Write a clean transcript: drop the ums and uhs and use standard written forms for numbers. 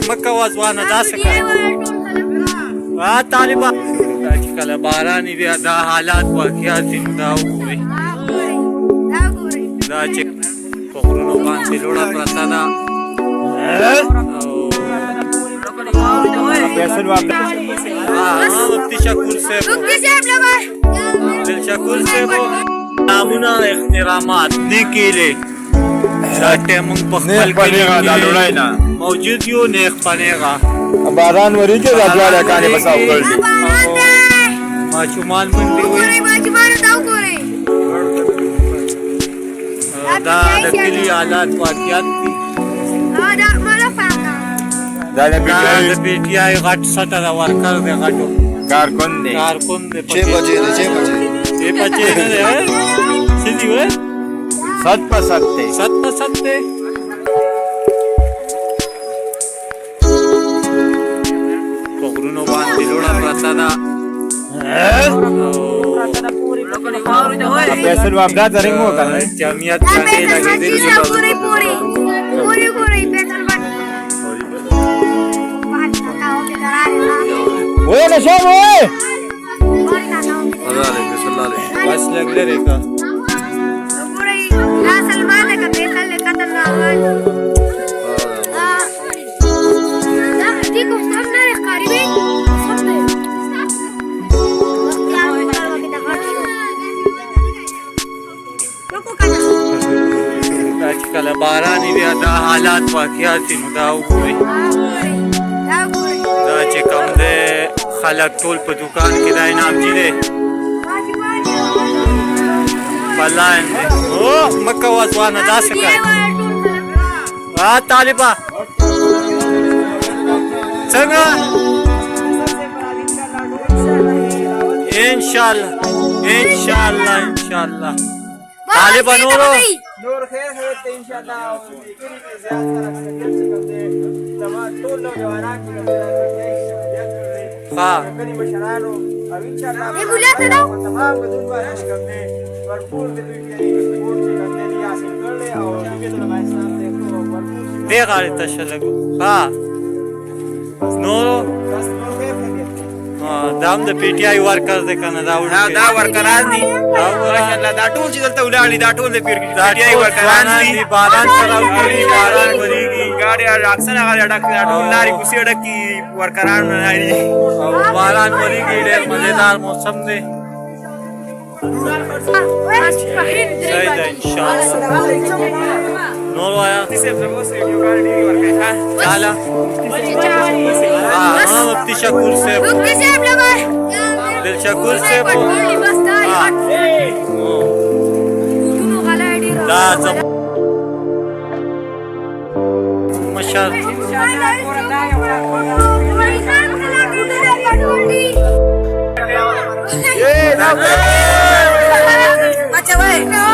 مکه وازوانه داسې کوي طالبه دا چې کله باران وي دا حالات واقعات دي نو دا وګورئ دا چې په غرونو باندې لوړه پرته ده مفتي شکور صاحب شکور صاحب نامونه احترامات نه کېلې دا ټیمونږ په خپل کلي موجود یو نیغ پنیغه باران وریږي دا دواړه کانې بس اوکړ دي ماشومان منډې وي دا د کلي حالات واقعات دي دا د پی ټي آی غټ سټه دا ورکر دی غټو کارکون دی 6 بجے دی 6 بجے ये बच्चे है सीधी हुए 7% دی پغرونو باندې لوړه پرته ده فیصل وابدا درنګ مو کنه جمعیت باندې لګېدل پوری وای نشم وای بس لګ لري کا لا سلمان کا فیصل نے قتل نہ ہوا دي کو سامنے قریبي دا چې کله باران وي دا حالات واقعات دي نو دا وګورئ دا چې کوم دی خلک ټول په دکان کې دا انعام دي دی بلاین دی مکه وازوانه داسې کوي طالبه څنګه انشاءالله طالبه نور خیر ته ان شاء الله ټول نوجوانان چې ها کلی مشرانو او ان شاء الله تمام بدون شکمه ورپور د دوی کې سپورټ چې کوي یا څنګه او چې د افغانستان ته ورپور دې غاړې ته شلګو ها نورو دا هم د پی ټي آی ورکر دی کنه دا ورکران دي ماشاءالله دا ټول چې دلته ولاړ دا ټول د پی ټي آی ورکران دي باران سره وګوري باران وریږي ګاډي اکثر هغه ډک ټول لاري کوسي ډکی ورکران نه لري او باران وریږي ډېر مزیدار موسم دی صحیح ده انشاءالله نور وایا چالا مفتی شکور صاحب دل شکور صاحب دا مشر अच्छा भाई